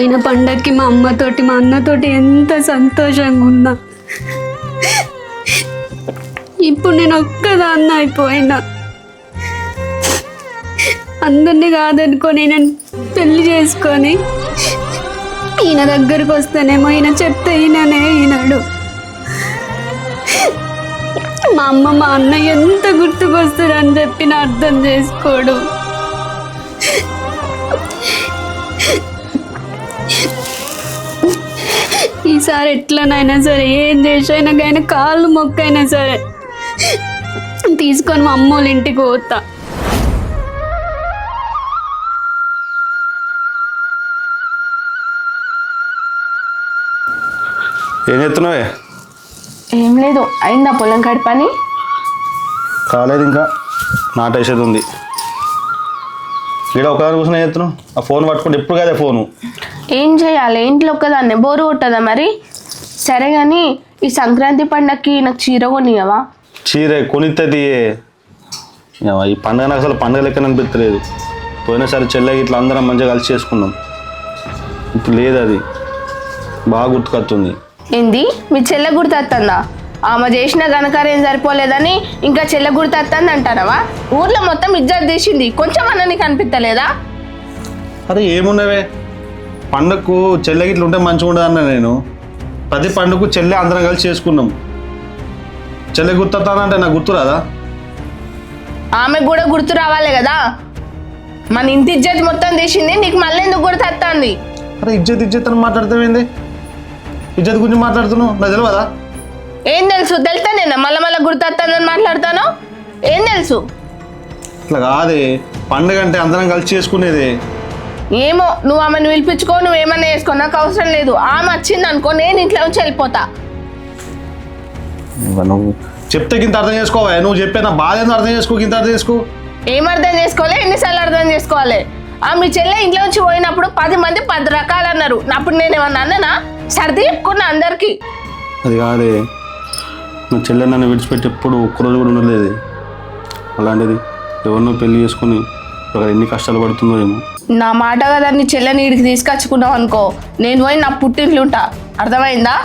పోయిన పండగకి మా అమ్మతోటి మా అన్నతోటి ఎంత సంతోషంగా ఉన్నా. ఇప్పుడు నేను ఒక్కదాన్ని అయిపోయినా. అందరినీ కాదనుకొని నేను పెళ్లి చేసుకొని ఈయన దగ్గరికి వస్తేనేమో ఈయన చెప్తే ఈయనాడు. మా అమ్మ మా అన్న ఎంత గుర్తుకొస్తారని చెప్పి నా అర్థం చేసుకోడు. ఈసారి ఎట్లనైనా సరే ఏం చేసైనా కానీ కాళ్ళు మొక్కైనా సరే తీసుకొని మా అమ్మ వాళ్ళ ఇంటికి పోతా. ఏం చేస్తున్నావే? ఏం లేదు. అయిందా పొలం కాడి పని? కాలేదు, ఇంకా నాటేసేది ఉంది. ఇక్కడ ఒకదాని కూర్చొని ఏం చేస్తున్నావు? ఆ ఫోన్ పట్టుకుంటే ఎప్పుడు కదే ఫోను. ఏం చేయాలి, ఇంట్లో ఒక్కదాన్నే బోరు కొట్టదా మరి? సరే కానీ ఈ సంక్రాంతి పండగకి నాకు చీర కొనియవా? చీర కొనిస్తుంది. ఈ పండుగ నాకు అసలు పండుగ లెక్కన అనిపించలేదు. పోయినసారి చెల్లెకి ఇట్లా అందరం మంచిగా కలిసి చేసుకున్నాం. ఇప్పుడు లేదు, అది బాగా గుర్తుకొస్తుంది. ఏంది మీ చెల్లె గుర్తొస్తుందా? ఆమె చేసిన ఘనకార్యం సరిపోలేదని ఇంకా చెల్లె గుర్తొస్తుంది అంటారవా? ఊర్లో మొత్తం ఇజ్జత్ తీసింది, కొంచెం అన్న నీకు అనిపించలేదా? అరే ఏమున్నవే, పండుగకు చెల్లెకి ఇట్లా ఉంటే మంచిగా ఉండదు అన్న. నేను ప్రతి పండుగకు చెల్లె అందరం కలిసి చేసుకున్నాం. చెల్లె గుర్తొస్తానంటే నాకు గుర్తు రాదా? ఆమెకు కూడా గుర్తు రావాలి కదా. మన ఇంటి ఇజ్జత్ మొత్తం తీసింది, నీకు మళ్ళీ ఎందుకు గుర్తొస్తుంది? అరే ఇజ్జత్ అని మాట్లాడుతావేంది? ఇజ్జత్ గురించి మాట్లాడుతున్నావు, నాకు తెలియదా? ఏం తెలుసు? తెలితే నేను మళ్ళీ గుర్తొస్తుందని మాట్లాడతాను. ఏం తెలుసు? ఇట్లా కాదే, పండుగ అంటే అందరం కలిసి చేసుకునేదే. ఏమో, నువ్వు ఆమెను పిలిపించుకో, నువ్వేమన్నా వేసుకో, నాకు అవసరం లేదు. ఆమె వచ్చింది అనుకో, నేను ఇంట్లో నుంచి వెళ్ళిపోతా. నువ్వు చెప్తే గింత అర్థం చేసుకోవా? నువ్వు చెప్పే నా బాధ ఏందో అర్థం చేసుకో, గింత అర్థం చేసుకో. ఏం అర్థం చేసుకోవాలి? ఎన్నిసార్లు అర్థం చేసుకోవాలి? మీ చెల్లె ఇంట్లో నుంచి పోయినప్పుడు 10 మంది 10 రకాలు అన్నారు. అప్పుడు నేను ఏమన్నా అన్నానా? సర్ది చెప్పుకున్నా అందరికి. అది కాదే, నువ్వు చెల్లె నన్ను విడిచిపెట్టి ఎప్పుడు ఒక్కరోజు కూడా ఉండలేదు. అలాంటిది ఎవరినో పెళ్లి చేసుకుని అక్కడ ఎన్ని కష్టాలు పడుతుందో ఏమో. నా మాట కదా, నీ చెల్లెని ఇడికి తీసుకొచ్చుకున్నావు అనుకో, నేను పోయి నా పుట్టింట్లు ఉంటా. అర్థమైందా?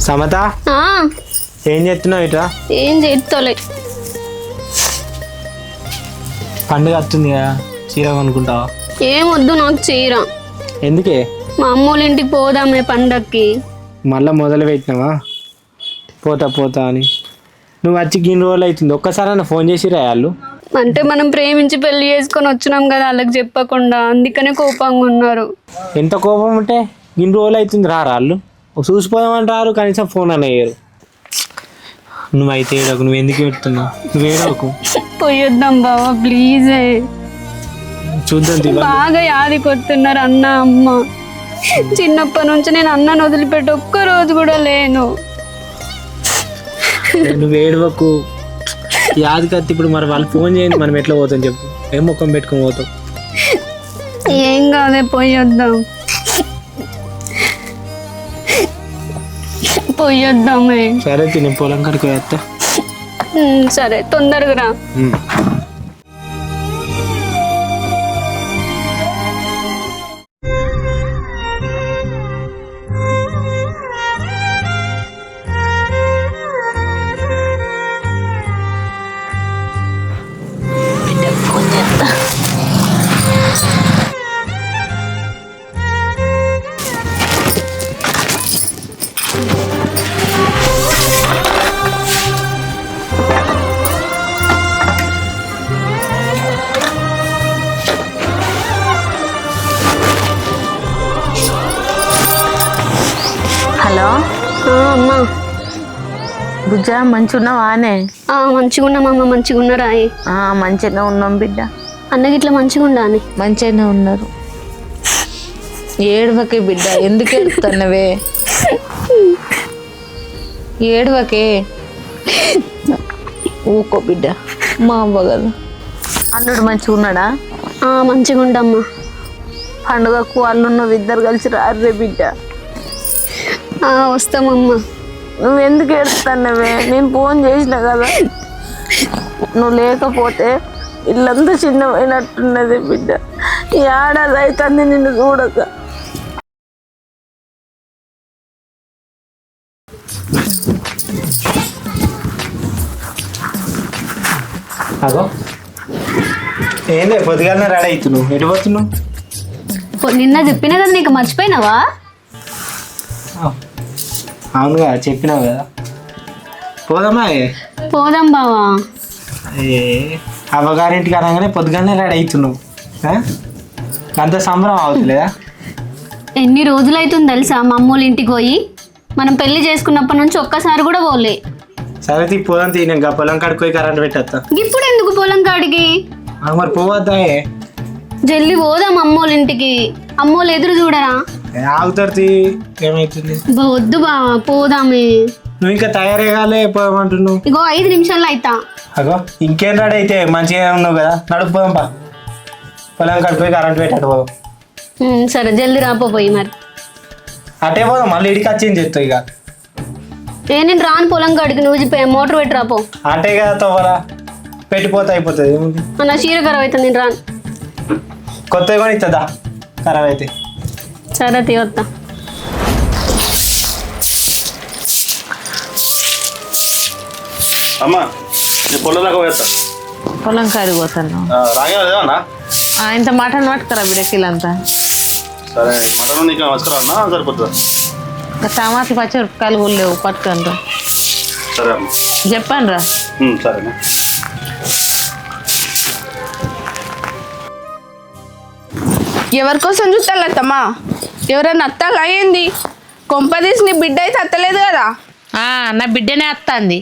సమత, ఏం చేస్తున్నావు? ఇట్లా ఏం చేస్తలే. పండుగ వస్తుంది కదా, చీర కొనుక్కుంటావా? ఏం వద్దు నాకు చీర. ఎందుకే? మా అమ్మ వాళ్ళ ఇంటికి పోదామే పండక్కి. మళ్ళీ మొదలు పెట్టినావా? పోతా అని. నువ్వు వచ్చి గిన్ని రోజులు అవుతుంది, ఒక్కసారి ఫోన్ చేసిరా వాళ్ళు? అంటే మనం ప్రేమించి పెళ్లి చేసుకొని వచ్చినాం కదా, వాళ్ళకి చెప్పకుండా, అందుకనే కోపంగా ఉన్నారు. ఎంత కోపం ఉంటే గిన్ని రోజులు అవుతుంది రారు వాళ్ళు? చూసిపోదామంటారు, కనీసం ఫోన్ అనేయ్యారు. నువ్వైతే ఏడకు, నువ్వు ఎందుకు పెడుతున్నావు? నువ్వు ఏడవకు. పోయొద్దాం బావా ప్లీజ్. చూద్దాం. బాగా యాది కొడుతున్నారు అన్న అమ్మ. చిన్నప్పటి నుంచి నేను అన్నను వదిలిపెట్టి ఒక్క రోజు కూడా లేను. నువ్వు ఏడవకు. యాది కత్తి. ఇప్పుడు మరి వాళ్ళు ఫోన్ చేయండి, మనం ఎట్లా పోతాం చెప్పు? ఏం ముఖం పెట్టుకొని పోతాం? ఏం కాదే, పోయొద్దాం. పోయొద్దామే. సరే తిని పొలం కడుకు వేస్తా. సరే తొందరగా రా. హలో అమ్మా. బుజ్జ మంచిగున్నావానే? మంచిగా ఉన్నామమ్మ. మంచిగా ఉన్నారా? మంచిగానే ఉన్నాం బిడ్డ. అన్నకి ఇట్లా మంచిగా ఉండా అని? మంచిగానే ఉన్నారు. ఏడవకే బిడ్డ, ఎందుకు ఏడుతున్నావే? ఏడవకే, ఊకో బిడ్డ, మా అవ్వ కదా. అల్లుడు మంచిగా ఉన్నాడా? మంచిగా ఉండమ్మా. పండుగకు వాళ్ళు నువ్వు ఇద్దరు కలిసి రారే బిడ్డ. వస్తామమ్మా. నువ్వు ఎందుకు ఏడుస్తున్నావే? నేను ఫోన్ చేసిన కదా. నువ్వు లేకపోతే ఇల్లంతా చిన్నమైనట్టున్నది బిడ్డ. ఈ ఏడాది అవుతుంది నిన్ను చూడక. అగో ఏందే పొద్దుగానే రెడీ అవుతున్నావు, ఎటు పోతున్నావు? నిన్న చెప్పినా కదా నీకు, మర్చిపోయినావా? అవునుగా చెప్పినావు కదా. పోదామా? పోదాం బావా. అవ్వగారింటికి అనగానే పొద్దుగానే రెడీ అవుతున్నావు, అంత సంబరం అవుతులేదా? ఎన్ని రోజులు అవుతుంది తెలుసా మా అమ్మోళ్ళ ఇంటికి పోయి? మనం పెళ్లి చేసుకున్నప్పటి నుంచి ఒక్కసారి కూడా పోలే. సరే తీ పోదాం తీ, నేను పొలం కాడికి పోయి కరెంట్ పెట్టేస్తా. ఇప్పుడు ఎందుకు పొలం కాడికి? మరి పోవద్దా? జల్లి పోదాం అమ్మోళ్ళ ఇంటికి. అమ్మోళ్ళు ఎదురు చూడరా? ఆగుతారు తీ, ఏమైతుంది? వద్దు బావా, పోదామే. నువ్వు ఇంకా తయారే కాలే పోదామంటున్నావు. ఇగో 5 నిమిషాల్లో అయితా. అగో ఇంకేం రెడీ అయితే మంచిగా ఉన్నావు కదా, నడుపు పోదాం పా. పొలం కాడికి పోయి కరెంట్ పెట్టట్టు పోదాం. సరే జల్ది రాపోయి మరి. అటే పోదాం, మళ్ళీ ఇడికి వచ్చింది చెప్తావు ఇక. నేను రాను పొలం కాడికి, నువ్వు మోటార్ పెట్టి రాపో. అంటే కదా తవ్వరా, పెట్టిపోతే అయిపోతుంది. ఏముంది? నా చీర ఖరాబ్ అవుతుంది, నేను రాను. కొత్తగా కొని ఇస్తుందా ఖరాబ్ అయితే? సరే తీవత్తా. అమ్మా నేను పొలం దాకా పోయేస్తా. పొలం కాడికి పోతాను. రాగేదేమన్నా? ఇంత మటన్ పట్టుకురా బిడకిలంతా. సరే మటన్ నీకు వస్త్రా సరిపోతుందా? టమాటా పచ్చిమిరపకాయలు కూడా లేవు, పట్టుకొని రా. సరే అమ్మ, చెప్పాను రా. సరేనా. ఎవరి కోసం చూస్తాను అత్తమ్మా? ఎవరైనా అత్తాలు అయ్యింది? కొంపదీసి నీ బిడ్డ అయితే అత్తలేదు కదా? నా బిడ్డనే వస్తుంది.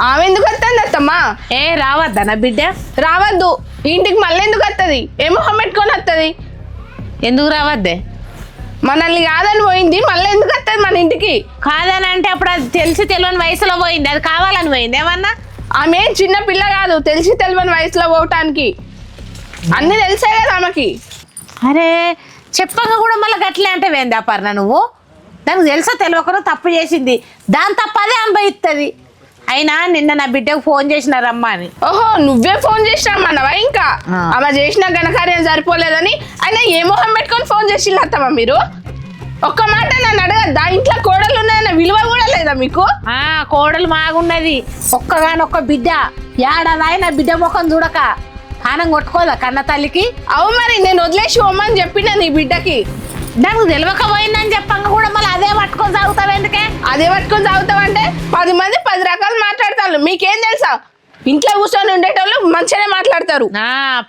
ఆమె ఎందుకు వస్తుంది అత్తమ్మా? రావద్దా నా బిడ్డ? రావద్దు. ఇంటికి మళ్ళీ ఎందుకు వస్తుంది? ఏ మొహం పెట్టుకొని వస్తుంది? ఎందుకు రావద్దే? మనల్ని కాదని పోయింది, మళ్ళీ ఎందుకు వస్తుంది మన ఇంటికి? కాదని అంటే అప్పుడు అది తెలిసి తెలియని వయసులో పోయింది, అది కావాలని పోయింది ఏమన్నా? ఆమె చిన్న పిల్ల కాదు, తెలిసి తెలియని వయసులో పోవటానికి. అన్నీ తెలిసే కదా ఆమెకి. అరే చెప్పక కూడా మళ్ళీ గట్లే అంటే వేంది అపర్ణ నువ్వు? దానికి తెలుసా తెలియకుండా తప్పు చేసింది, దాని తప్ప అదే అనుభవిస్తుంది. అయినా నిన్న నా బిడ్డకు ఫోన్ చేసినారమ్మా అని. ఓహో, నువ్వే ఫోన్ చేసినామన్నవా? ఇంకా ఆమె చేసిన ఘనకార్యం సరిపోలేదని అయినా ఏ మొహం పెట్టుకొని ఫోన్ చేసిల్లత్తమ్మా మీరు? ఒక్క మాట నన్ను అడగద్దా? ఇంట్లో కోడలు ఉన్నాయన్న విలువ కూడా లేదా మీకు? కోడలు మాగున్నది, ఒక్కగానొక్క బిడ్డ. ఏడాది నా బిడ్డ ముఖం చూడక కానం కొట్టుకోదా కన్న తల్లికి? అవు మరి, నేను వదిలేసి పోమని చెప్పిన నీ బిడ్డకి. దానికి తెలియకపోయిందని చెప్పంగా కూడా మళ్ళీ అదే పట్టుకొని సాగుతావు ఎందుకే? అదే పట్టుకొని సాగుతావంటే 10 మంది 10 రకాలు మాట్లాడతారు. మీకేం తెలుసా? ఇంట్లో కూర్చొని ఉండేటోళ్ళు మంచిగానే మాట్లాడతారు.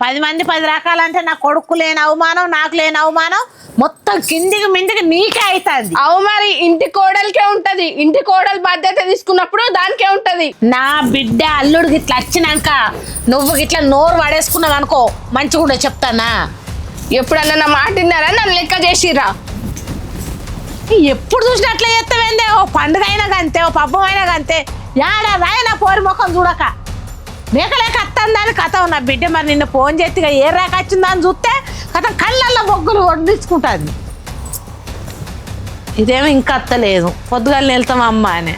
10 మంది 10 రకాలంటే నా కొడుకు లేని అవమానం, నాకు లేని అవమానం మొత్తం కిందికి మిందికి నీకే అవుతుంది. అవు మరి, ఇంటి కోడలికే ఉంటది. ఇంటి కోడలు బాధ్యత తీసుకున్నప్పుడు దానికే ఉంటది. నా బిడ్డ అల్లుడు గిట్లా వచ్చినాక నువ్వు గిట్లా నోరు పడేసుకున్నావు అనుకో, మంచిగా కూడా చెప్తానా? ఎప్పుడన్నా నా మాట విన్నారా? నన్ను లెక్క చేసిర్రా? ఎప్పుడు చూసినా అట్లా చేస్తావేందే? ఓ పండుగ అయినా కంతే, ఓ పబ్బం అయినా కంతే. ఏడాది నా పోరి ముఖం చూడక మేకలేక అత్తందని కథ. నా బిడ్డ మరి నిన్న ఫోన్ చేతిగా ఏ రాక వచ్చిందని చూస్తే కథ కళ్ళల్లో బొగ్గులు వడ్డించుకుంటుంది. ఇదేమో ఇంకా అత్తలేదు, పొద్దుగాలు వెళ్తాం అమ్మ అని.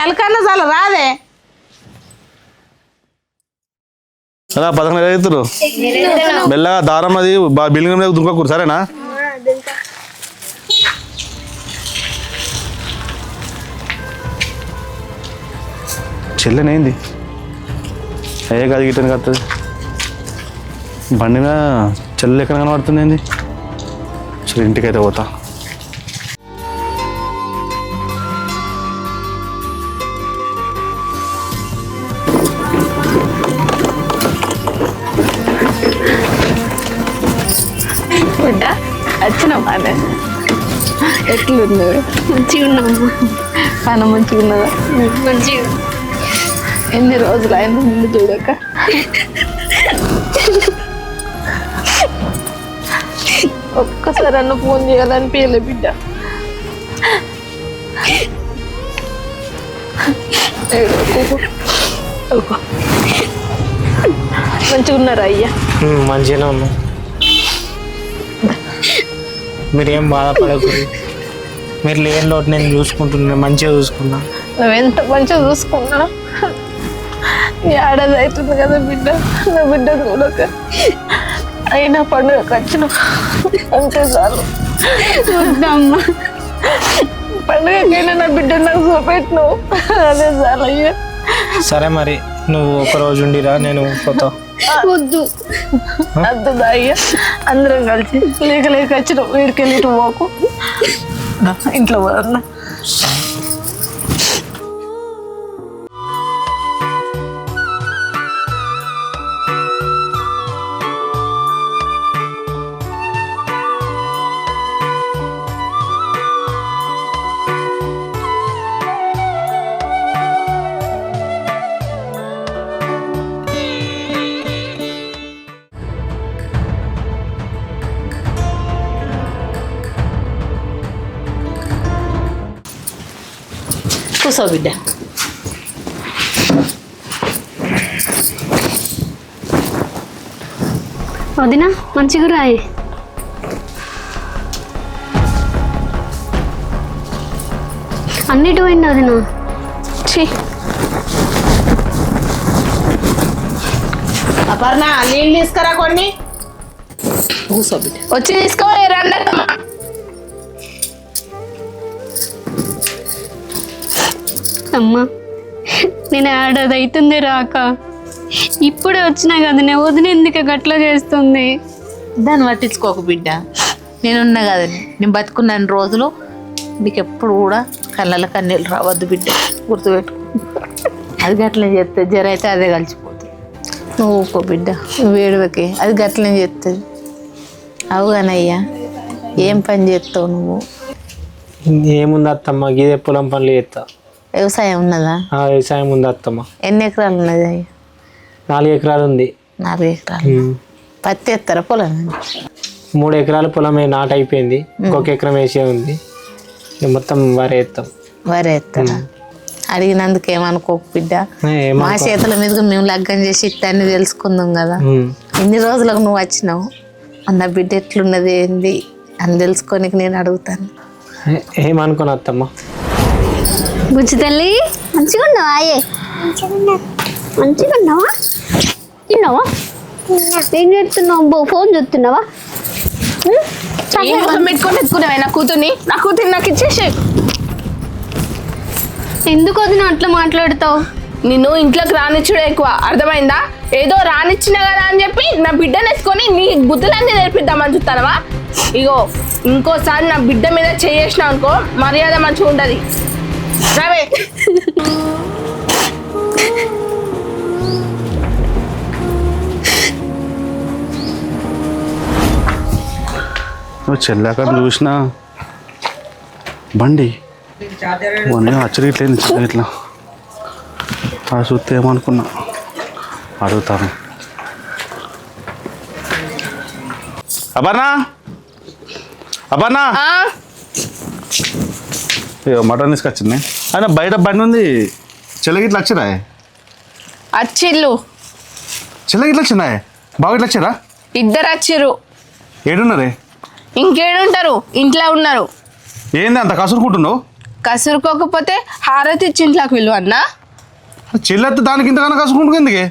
ఎలకన్నా చాలా రాదే. అలా 11 అవుతారు మెల్లగా దారం అది బిల్డింగ్ మీద దుంకకూడదు, సరేనా? చెల్లెనేంది ఏ గది గిట్టని కత్తది బండిన చెల్లెలు ఎక్కడ కనబడుతుంది ఏంది? సరే ఇంటికైతే పోతా. వచ్చినావా? ఎట్లుంది? మంచిగా ఉన్నామ్మా. పని మంచిగా ఉన్నదా? మంచిగా. ఎన్ని రోజులు అయినా నిన్ను చూడక. ఒక్కసారి అన్న ఫోన్ చేయాలనిపించలే బిడ్డ. మంచిగా ఉన్నారా అయ్యా? మంచిగానే ఉన్నా, మీరేం బాధపడకూడదు. మీరు లేని లోటు నేను చూసుకుంటున్నా, మంచిగా చూసుకున్నా. నువ్వెంత మంచిగా చూసుకున్నా ఏడాది అవుతుంది కదా బిడ్డ, నా బిడ్డ చూడక అయినా పండుగకి వచ్చిన అంతే చాలు. వద్దమ్మా. పండుగకైనా నా బిడ్డ నాకు చూపెట్టు, అదే చాలు అయ్యా. సరే మరి నువ్వు ఒక రోజు ఉండిరా, నేను పోతా. వద్దు. అద్దుదా అయ్యా, అందరం కలిసి లేక లేక వచ్చిన వీడికి వెళ్ళి ఇటు పోకు, ఇంట్లో పోదన్నా. కూసో బిడ్డ. వదినా మంచిగా రాయి. అన్నిటి పోయింది వదినా. అపర్ణ నీళ్ళు తీసుకురా కొన్ని. కూసో బిడ్డ. వచ్చి తీసుకోవాలి రండి. అమ్మా నేను ఏడాది అవుతుంది రాక, ఇప్పుడే వచ్చినా కదా నేను వదిన ఎందుకు గట్లా చేస్తుంది? దాన్ని పట్టించుకోకు బిడ్డ, నేనున్నా కదండి. నేను బతుకున్నాను రోజులు, నీకు ఎప్పుడు కూడా కళ్ళ కన్నీళ్ళు రావద్దు బిడ్డ, గుర్తుపెట్టుకో. అది గట్లనే చేస్తుంది, జర అయితే అదే కలిసిపోతుంది. నువ్వు ఊకో బిడ్డ, వేడువకి అది గట్లనే చేస్తుంది. అవుగానయ్యా, ఏం పని చేస్తావు నువ్వు? ఏముంది అత్తమ్మ, గీదే పొలం పనులు చేస్తా. వ్యవసాయం ఉన్నదా? వ్యవసాయం ఉంది అత్తమ్మ. ఎన్ని ఎకరాలు ఉన్నది అయ్యా? 4 ఎకరాలు ఉంది. 4 ఎకరాలు. పత్తి ఎత్తారా పొలం? 3 ఎకరాల పొలం నాటు అయిపోయింది, ఇంకొక ఎకరం వేసే ఉంది. మొత్తం వరి వేస్తాం. వరి ఎత్తారా? అడిగినందుకు ఏమనుకోకు బిడ్డ, మా చేతుల మీదకి మేము లగ్గం చేసి ఇట్టాన్ని తెలుసుకుందాం కదా. ఎన్ని రోజులకు నువ్వు వచ్చినావు, అన్న బిడ్డ ఎట్లున్నది ఏంది అని తెలుసుకోనికి నేను అడుగుతాను. ఏమనుకోను అత్తమ్మ. బుజ్జి తల్లి మంచిగా ఉన్నావా? మంచిగా ఉన్నావా? తిన్నావా? ఏం చేస్తున్నావు? ఫోన్ చూస్తున్నావా? పెట్టుకొని ఎత్తుకున్నావే నా కూతుర్ని, నా కూతుర్ని నాకు ఇచ్చేసి. ఎందుకు వదిన అట్లా మాట్లాడతావు? నిన్ను ఇంట్లోకి రానిచ్చుడే ఎక్కువ, అర్థమైందా? ఏదో రానిచ్చినా కదా అని చెప్పి నా బిడ్డను ఎత్తుకొని నీ బుద్ధులన్నీ నేర్పిద్దామని చూస్తానవా? ఇగో ఇంకోసారి నా బిడ్డ మీద చేసినావు అనుకో, మర్యాద మంచిగా ఉండదు. రావే. నువ్వు చెల్లాక చూసిన బండి ఆశ్చర్య ఇట్లా ఇట్లా ఆ చూస్తే ఏమనుకున్నా అడుగుతాను. అపర్ణ, అపర్ణ, మటన్ తీసుకొచ్చింది. ఆయన బయట బండి ఉంది, చెల్లగిట్లా వచ్చిరా? వచ్చిళ్ళు. చెల్లగిట్లా వచ్చిందా? బాగా ఇట్లా వచ్చారా? ఇద్దరు వచ్చిర్రు. ఏడున్నారే? ఇంకేడుంటారు, ఇంట్లో ఉన్నారు. ఏంది అంత కసురుకుంటున్నావు? కసురుకోకపోతే హారతి ఇచ్చి ఇంట్లోకి విలువ అన్నా. చెల్లెత్త దానికి ఇంతకన్నా కసురుకుంటుంది ఎందుకే?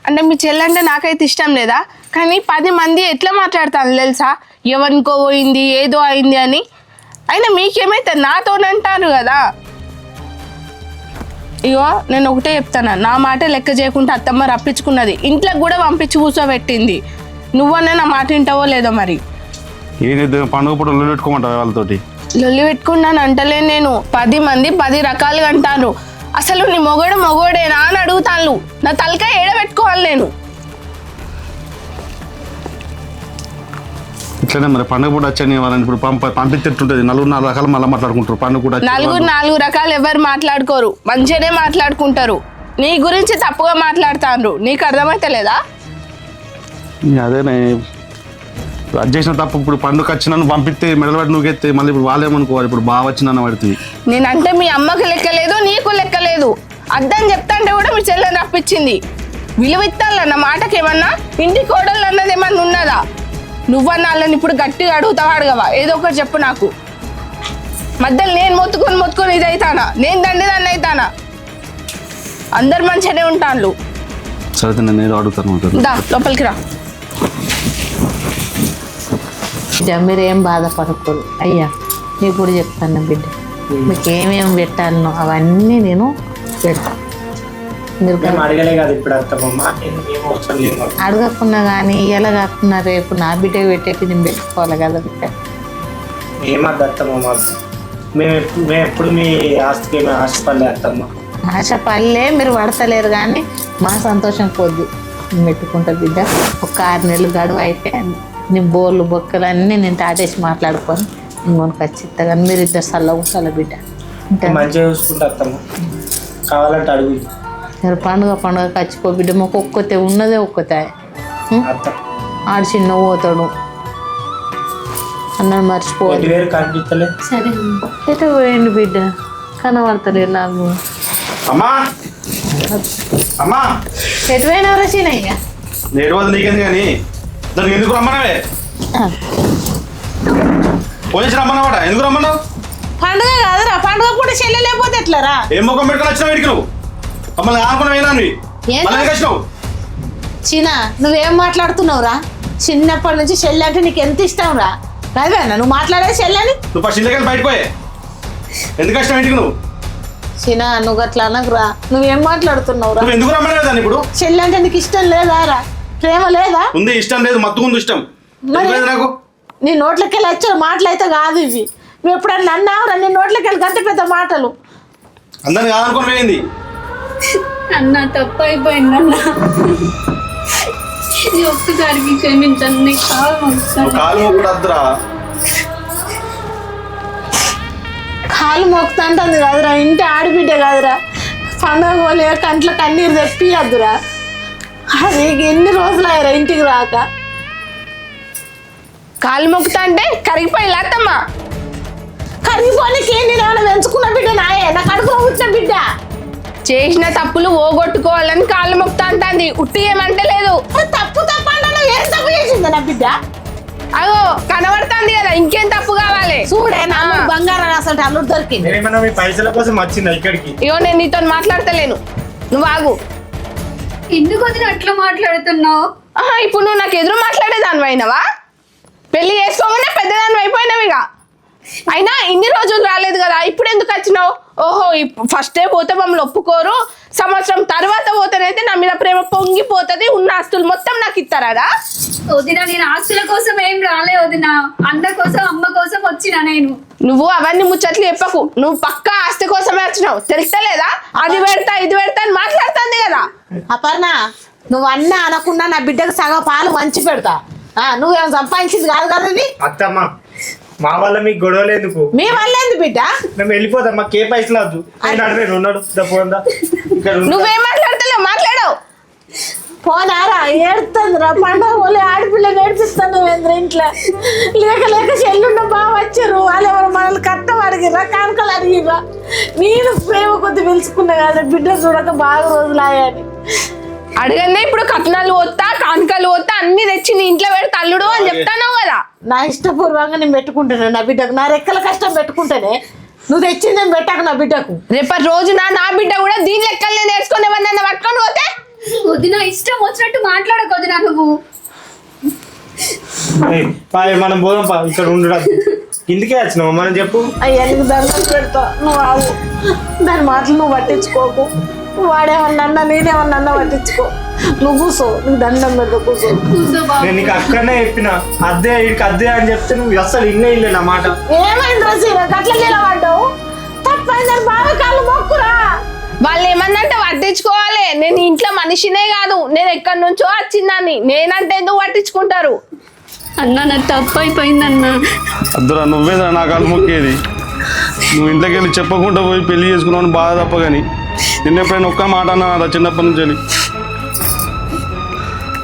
అంటే మీ చెల్లంటే నాకైతే ఇష్టం లేదా, కానీ 10 మంది ఎట్లా మాట్లాడతాను తెలుసా, ఎవరికో పోయింది ఏదో అయింది అని. అయినా మీకేమైతే నాతోనంటారు కదా. ఇగో నేను ఒకటే చెప్తాను, నా మాట లెక్క చేయకుండా అత్తమ్మ రప్పించుకున్నది, ఇంట్లోకి కూడా పంపించి కూర్చోబెట్టింది. నువ్వన్నా నా మాట వింటావో లేదో మరి. పండుగ పూట లొల్లి పెట్టుకోమంటావు వాళ్ళతోటి? లొల్లి పెట్టుకున్నాను అంటలేను నేను. 10 మంది 10 రకాలుగా అంటారు. అసలు నీ మొగోడేనా అని అడుగుతాను. నా తలకాయ ఏడబెట్టుకోవాలి నేను. ఇట్లనే మరి పండుగ పూట వచ్చాను వాళ్ళని ఇప్పుడు పంపించేట్టుంటది. 4 రకాలు మళ్ళీ మాట్లాడుకుంటారు. పండుగ కూడా 4 రకాలు ఎవరు మాట్లాడుకోరు, మంచిగానే మాట్లాడుకుంటారు. నీ గురించి తప్పుగా మాట్లాడుతాండ్రు, నీకు అర్థమైతే లేదా? అదేనే అది చేసిన తప్పు. ఇప్పుడు పండుగ వచ్చిన పంపిస్తే మెడలు పడి నువ్వుకెత్తే మళ్ళీ ఇప్పుడు వాళ్ళేమనుకోవాలి. ఇప్పుడు బాగా వచ్చిన పడుతుంది. నేనంటే మీ అమ్మకి లెక్కలేదు, నీకు లెక్కలేదు. అర్థం చెప్తాంటే కూడా మీ చెల్లెని రప్పించింది. విలువ ఇస్తాను నా మాటకి. ఏమన్నా ఇంటి కోడలు అన్నది ఏమన్నా ఉన్నదా? నువ్వన్నా వాళ్ళని ఇప్పుడు గట్టిగా అడుగుతావా అడగవా? ఏదో ఒకటి చెప్పు నాకు. మధ్యలో నేను మొత్తుకొని ఇది అవుతానా? నేను దాన్ని అవుతానా? అందరు మంచిగానే ఉంటాను. సరే నేను ఏదో అడుగుతాను దా లోపలికి రా. బిడ్డ మీరేం బాధపడకూడదు అయ్యా, నీకు కూడా చెప్తాను బిడ్డ, మీకు ఏమేమి పెట్టాలనో అవన్నీ నేను పెడతాను. మీరు మేము అడగలే కదా ఇప్పుడు అత్తమ్మ, ఏం అవసరం లేదు. అడగకున్నా కానీ ఎలా కాకుండా రేపు నా బిడ్డ పెట్టేటి నేను పెట్టుకోవాలి కదా బిడ్డ. ఏమద్దు అత్తమ్మ మాకు, మేము ఎప్పుడు మీ ఆస్తికి మేము ఆశపడలే అత్తమ్మ. ఆశ పల్లె మీరు పడతలేరు కానీ మా సంతోషం కొద్ది నేను పెట్టుకుంటా బిడ్డ. ఒక 6 నెలలు గడువు అయితే నీ బోర్లు బొక్కలు అన్నీ నేను తాటేసి మాట్లాడుకొని ఇంకొనికి ఖచ్చితంగా కానీ మీరు ఇద్దరు చల్లగా ఉండాలి బిడ్డ. మంచిగా చూసుకుంటా అత్తమ్మ, కావాలంటే అడుగు. మీరు పండుగ ఖర్చుకో బిడ్డ. మాకు ఒక్కతే ఉన్నదే ఒక్కతే. అత్త ఆడు చిన్న పోతాడు అన్నది మర్చిపోవాలి. వేరు కనిపిస్తలే. సరే ఎటు పోయింది బిడ్డ, కనబడతలే నాకు. అమ్మా అమ్మా ఎటు పోయినవరా చిన్నయ్య? నేడు వద్ద నీకేంది కానీ దానికి ఎందుకు రమ్మన్నావే? పోలీసు రమ్మన్నావాట, ఎందుకు రమ్మన్నావు? పండుగ కాదురా, పండుగ పూట చెల్లె లేకపోతే ఎట్లారా? ఏం ముఖం పెట్టుకుని వచ్చినావు వీడికి నువ్వు? మమ్మల్ని ఆనుకున్నావు ఏనాన్ని మళ్ళీ వచ్చినావు? చిన్న నువ్వేం మాట్లాడుతున్నావురా? చిన్నప్పటి నుంచి చెల్లె అంటే నీకు ఎంత ఇష్టం రా? అదేనా నువ్వు మాట్లాడేది చెల్లెని? నువ్వు ఫస్ట్ ఇంటికి బయటకు పోయే, ఎందుకు వచ్చినావు ఇంటికి నువ్వు? చిన్న నువ్వు అట్లా అనకురా. నువ్వేం మాట్లాడుతున్నావురా? నువ్వు ఎందుకు రమ్మన్నావు దాన్ని ఇప్పుడు? చెల్లె అంటే నీకు ఇష్టం లేదా రా? ప్రేమ లేదా? ఉంది, ఇష్టం లేదు, మత్తు ఉంది ఇష్టం. ఎందుకు నాకు నీ నోట్లకి వెళ్ళి వచ్చిన మాటలు అయితే కాదు ఇవి. నువ్వు ఎప్పుడన్నా అన్నావురా నీ నోట్లకి వెళ్ళి గంట పెద్ద మాటలు? అందరిని కాదనుకొని పోయింది. అన్న తప్పు అయిపోయింది అన్న, ఇది ఒక్కసారికి క్షమించండి. నీకు కాలు మొక్కుతాను. నువ్వు కాలు మొక్కుడు అద్దురా. కాలు మొక్కుతా అంటుంది కాదురా, ఇంటి ఆడబిడ్డ కాదురా. పండుగ పోలే కంట్లో కన్నీరు తెప్పియద్దురా. అది ఎన్ని రోజులు అయ్యారా ఇంటికి రాక? కాలు మొక్కుతా అంటే కరిగిపోయి అత్తమ్మ. కరిగిపోనికి నేను ఏమైనా పెంచుకున్న బిడ్డ నాయే, నా కడుపులో పుట్టిన బిడ్డ. చేసిన తప్పులు ఓగొట్టుకోవాలని కాళ్ళు మొక్కుతా అంటుంది, ఉట్టి ఏమంటే లేదు. తప్పు తప్పు అంటే ఏం తప్పు చేసింది నా బిడ్డ? అగో కనబడుతుంది కదా, ఇంకేం తప్పు కావాలి? చూడే నా బంగారం అసలు అల్లుడు దొరికింది. నేనేమన్నా మీ పైసల కోసం వచ్చిందా ఇక్కడికి? ఇగో నేను నీతో మాట్లాడతలేను, నువ్వు ఆగు. ఎందుకు వదిన అట్లా మాట్లాడుతున్నావు? ఆహా, ఇప్పుడు నువ్వు నాకు ఎదురు మాట్లాడేదాన్ని అయినవా? పెళ్లి చేసుకోగానే పెద్దదాన్ని అయిపోయినావు ఇక. అయినా ఇన్ని రోజులు రాలేదు కదా, ఇప్పుడు ఎందుకు వచ్చినావు? ఓహో, ఫస్టే పోతే మమ్మల్ని ఒప్పుకోరు, సంవత్సరం తర్వాత పోతేనైతే నా మీద ప్రేమ పొంగిపోతుంది, ఉన్న ఆస్తులు మొత్తం నాకు ఇస్తారా? వదిన నేను ఆస్తుల కోసం ఏం రాలే వదిన, అన్న కోసం అమ్మ కోసం వచ్చిన నేను. నువ్వు అవన్నీ ముచ్చట్లు చెప్పకు, నువ్వు పక్కా ఆస్తి కోసమే వచ్చినావు, తెలుస్తలేదా? అది పెడతా ఇది పెడతా అని మాట్లాడుతుంది కదా. అపర్ణ నువ్వు అన్న అనకుండా నా బిడ్డకు సగం పాలు మంచి పెడతా. నువ్వేం సంపాదించింది కాదు కదా ఇది. అత్తమ్మ మా వల్ల మీకు గొడవలు ఎందుకు? మీ వల్ల ఏంది బిడ్డ? మేము వెళ్ళిపోతాం, మాకు ఏ పైసలు వద్దు. నేను ఉన్నాడు పోందా ఇక్కడ నువ్వేం మాట్లాడతలేవు, మాట్లాడవు. పోనారా ఏడుతుందిరా, పండుగ పోలే ఆడపిల్ల నేర్పిస్తాను ఇంట్లో లేక లేక చెల్లుండ బాగా వచ్చారు, వాళ్ళు ఎవరు మనల్ని కట్టం అడిగిరా, కానుకలు అడిగిరా. నేను ప్రేమ కొద్ది పిలుచుకున్నా కదా బిడ్డ చూడక బాగా రోజులు ఆయాని. అడగనే ఇప్పుడు కట్నాలు పోతా కానుకలు పోతా అన్ని తెచ్చి నీ ఇంట్లో పెడితే అల్లుడు అని చెప్తాను కదా. నా ఇష్టపూర్వంగా నేను పెట్టుకుంటాను నా బిడ్డకు, నా రెక్కల కష్టం పెట్టుకుంటేనే. నువ్వు తెచ్చిందేం పెట్టకు నా బిడ్డకు. రేపటి రోజున నా బిడ్డ కూడా దీని లెక్కలనే నేర్చుకుని ఎవరినన్నా పట్టుకొని పోతే? వదిన ఇష్టం వచ్చినట్టు మాట్లాడకు వదిన నువ్వు. మనం పోదాం పా, ఇక్కడ ఉండడం ఇందుకే వచ్చినావు మనం చెప్పు. అయ్యా నీకు దండం పెడతా, నువ్వు ఆగు. దాని మాటలు నువ్వు పట్టించుకోకు. వాడేమన్నా నేనేమన్నా పట్టించుకో. నువ్వు కూర్చో, నువ్వు దండం పెడతా కూర్చో. నేను నీకు అక్కడనే చెప్పిన అద్దే వీడికి అద్దే అని చెప్తే నువ్వు అస్సలు ఇన్నే ఇల్లే నా మాట. ఏమైంది రసీర గట్ల నిలబడ్డావు? తప్పైందని బాగా కాళ్ళు మొక్కురా. వాళ్ళు ఏమన్నంటే పట్టించుకోవాలి. నేను ఇంట్లో మనిషినే కాదు, నేను ఎక్కడి నుంచో వచ్చిందాన్ని, నేనంటే ఎందుకు పట్టించుకుంటారు? అన్న నాకు తప్పు అయిపోయింది అన్న. అద్దురా, నువ్వేదా నా కాలు మొక్కేది? నువ్వు ఇంట్లోకి వెళ్ళి చెప్పకుండా పోయి పెళ్లి చేసుకున్నావు బాధ తప్ప కానీ నిన్న ఎప్పుడైనా ఒక్క మాట అన్నా చిన్నప్పటి నుంచి వెళ్ళి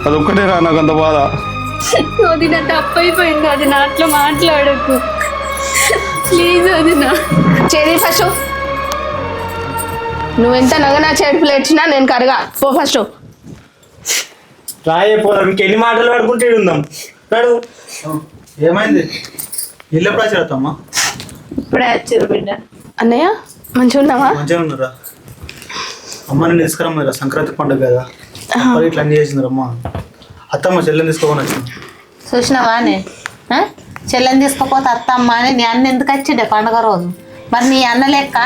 అది ఒక్కటే రా నాకు అంత బాధ. వదిన తప్పు అయిపోయింది వదిన, అట్లా మాట్లాడకు ప్లీజ్ వదిన. చేది ఫస్ట్ నువ్వెంత నగనా చేడుపులు ఏడ్చినా నేను కరగా పో. ఫస్ట్ రాయిపోదాం, ఇంకెన్ని మాటలు పడుకుంటే ఉందాం. రాడు ఏమైంది? ఇల్లు ఎప్పుడు వచ్చేస్తామా? ఇప్పుడే వచ్చారు బిడ్డ. అన్నయ్య మంచిగా ఉన్నావా? మంచిగా ఉన్నారా? అమ్మ నేను తీసుకురమ్మరా, సంక్రాంతి పండుగ కదా. మరి ఇట్లా అన్ని చేసిందిరమ్మా. అత్తమ్మ చెల్లెని తీసుకోమని వచ్చింది. చూసినావానే చెల్లెని తీసుకుపోతే అత్తమ్మ అని నీ అన్న ఎందుకు వచ్చిండే పండుగ రోజు? మరి నీ అన్న లెక్క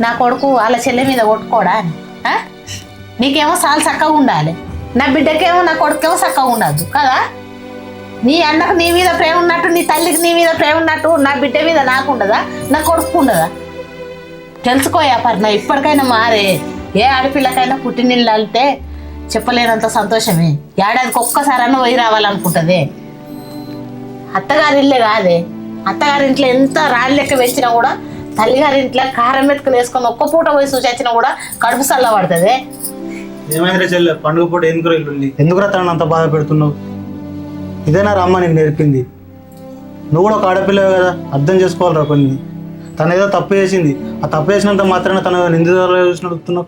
నా కొడుకు వాళ్ళ చెల్లె మీద కొట్టుకోడా అని? ఆ? నీకేమో చాలా చక్కగా ఉండాలి, నా బిడ్డకేమో నా కొడుకేమో చక్కగా ఉండదు కదా. నీ అన్నకు నీ మీద ప్రేమ ఉన్నట్టు, నీ తల్లికి నీ మీద ప్రేమ ఉన్నట్టు నా బిడ్డ మీద నాకు ఉండదా, నా కొడుకు ఉండదా? తెలుసుకోయా పర్ణ, ఇప్పటికైనా మారే. ఏ ఆడపిల్లకైనా పుట్టినిళ్ళు అంటే చెప్పలేనంత సంతోషమే. ఏడాదికి ఒక్కసారన్నా పోయి రావాలనుకుంటుంది. అత్తగారి ఇల్లే కాదే, అత్తగారి ఇంట్లో ఎంత రాళ్ళ లెక్క వేసినా కూడా తల్లిగారి ఇంట్లో కారం మెతుకులు వేసుకొని ఒక్క పూట పోయి చూసొచ్చినా కూడా కడుపు చల్ల పడుతుంది. ఏమైందిరా చెల్లె, పండుగ పూట ఎందుకు ఇల్లు ఎందుకు తనని అంత బాధ పెడుతున్నావు? ఇదేనా అమ్మ నీకు నేర్పింది? నువ్వు కూడా ఒక ఆడపిల్లవే కదా, అర్థం చేసుకోవాలిరా కొన్ని. తను ఏదో తప్పు చేసింది, ఆ తప్పు చేసినంత మాత్రాన తన నిందితులు చూసి నడుపుతున్నావు.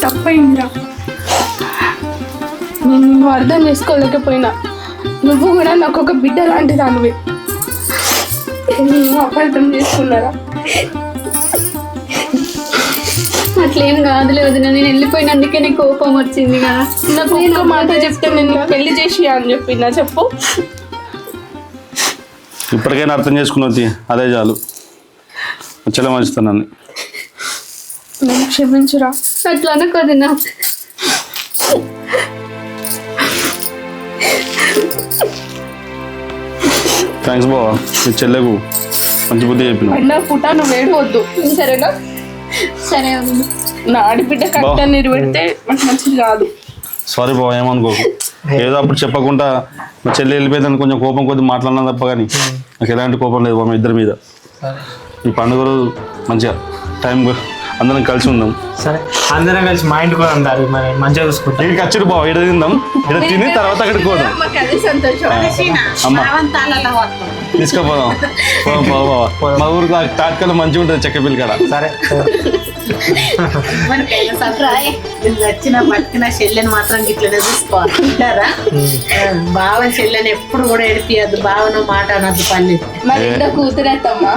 తప్పైందిరా, నేను నువ్వు అర్థం చేసుకోలేకపోయినా. నువ్వు కూడా నాకు ఒక బిడ్డ లాంటి దానివి. నేను అపార్థం చేసుకున్నారా? అట్లేం కాదులే వదిన, నేను వెళ్ళిపోయినందుకే నీకు కోపం వచ్చింది కదా. నాకు ఒక్క మాట చెప్తే నేను నీకు పెళ్లి చేసి అని చెప్పినా చెప్పు. ఇప్పటికైనా అర్థం చేసుకున్నది అదే చాలు. చెల్లె మంచుతున్నాను. నేను క్షమించురా. అట్లా అనకు వదిన. థ్యాంక్స్ బావా, నీ చెల్లెకు మంచి బుద్ధి చెప్పిన. అన్న పుట్ట నువ్వు ఏడవద్దు సరేనా? సరే వదిన. నా ఆడిబిడ్డ కట్ట నీరు పెడితే నాకు మంచిది కాదు. సారీ బావ, ఏమనుకోకు. ఏదో అప్పుడు చెప్పకుండా మా చెల్లి వెళ్ళిపోయిందని కొంచెం కోపం కొద్ది మాట్లాడినా తప్ప కానీ నాకు ఎలాంటి కోపం లేదు మా ఇద్దరి మీద. ఈ పండుగ రోజు మంచిగా టైం అందరం కలిసి ఉందాం. సరే, అందరం కలిసి మా ఇంటికి కూడా ఉంటారు, మరి మంచిగా చూసుకుంటాం. ఇక్కడికి వచ్చి బావ, ఇక్కడ తిందాం, ఇక్కడ తిని తర్వాత అక్కడికి పోదాం. మాకు అదే సంతోషం. అమ్మ తీసుకుపోదాం. మా ఊరికి తాటకల్ మంచిగా ఉంటుంది, చెక్క పిల్లి కాడ. సరే వచ్చిన పట్టిన చెల్లెని మాత్రం ఇట్లనే చూసుకోవాలి ఉంటారా? బావ చెల్లెని ఎప్పుడు కూడా ఏడిపియద్దు, బావను మాట అనద్దు పల్లి. మరి ఇంట్లో కూతురేత్తమ్మా.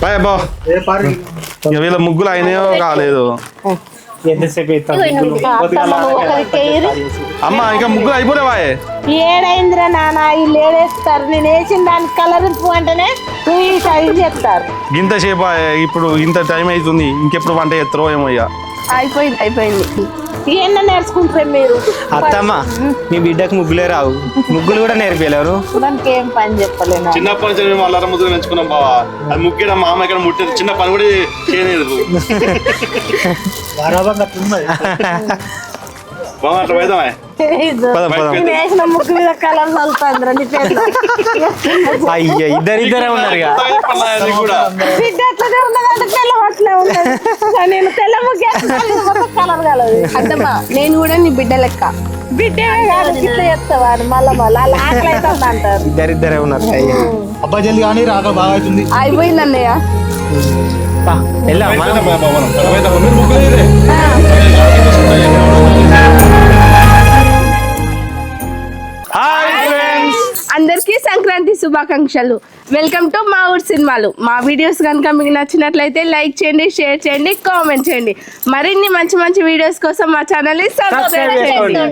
బాయ్ బా. వీళ్ళ ముగ్గులు అయినాయో కాలేదు. ఎంతసేపు అమ్మ ఇంకా ముగ్గులు అయిపోలేవాయే? ఏడైందిరా నాన్న, వీళ్ళు ఏడేస్తారు. నేను వేసిన దానికి కలర్ అంటేనే చెప్తారు. ఇంత సేపు ఇప్పుడు ఇంత టైం అవుతుంది, ఇంకెప్పుడు వంట చేస్తారో ఏమో. ఇక అయిపోయింది. ఏమన్నా నేర్చుకుంటారే మీరు? అత్తమ్మ, మీ బిడ్డకు ముగ్గులే రావు, ముగ్గులు కూడా నేర్పలేరు. దానికి ఏం పని చెప్పలేను. చిన్నప్పటి నుంచి మేము అల్లార ముద్దులు పెంచుకున్నాం బావా. అది ముగ్గురు మా అమ్మ ఇక్కడ ముట్టేది, చిన్న పని కూడా చేయలేదు. అట్లా పోయిదామా? వేసిన ముగ్గు మీద కలర్ చల్లుతుంది. అయ్యో, ఇద్దరే ఉన్నారు ఇక. బిడ్డ అట్లనే ఉన్నదంటే తెల్ల అట్లే ఉన్నది. నేను తెల్ల ముగ్గు కలర్ కలదు. అద్దమ్మా, నేను కూడా నీ బిడ్డ లెక్క. బిడ్డే కాదు, ఇట్లా చెప్తావా? మళ్ళా అలా ఆకలి అవుతుంది అంటారు. ఇద్దరే ఉన్నారు. అబ్బా జల్ది కానీ రాక బాగా అవుతుంది. అయిపోయింది అన్నయ్య. అందరికీ సంక్రాంతి శుభాకాంక్షలు. వెల్కమ్ టు మా ఊరు సినిమాలు. మా వీడియోస్ కనుక మీకు నచ్చినట్లయితే లైక్ చేయండి, షేర్ చేయండి, కామెంట్ చేయండి. మరిన్ని మంచి మంచి వీడియోస్ కోసం మా ఛానల్ని సబ్స్క్రైబ్ చేయండి.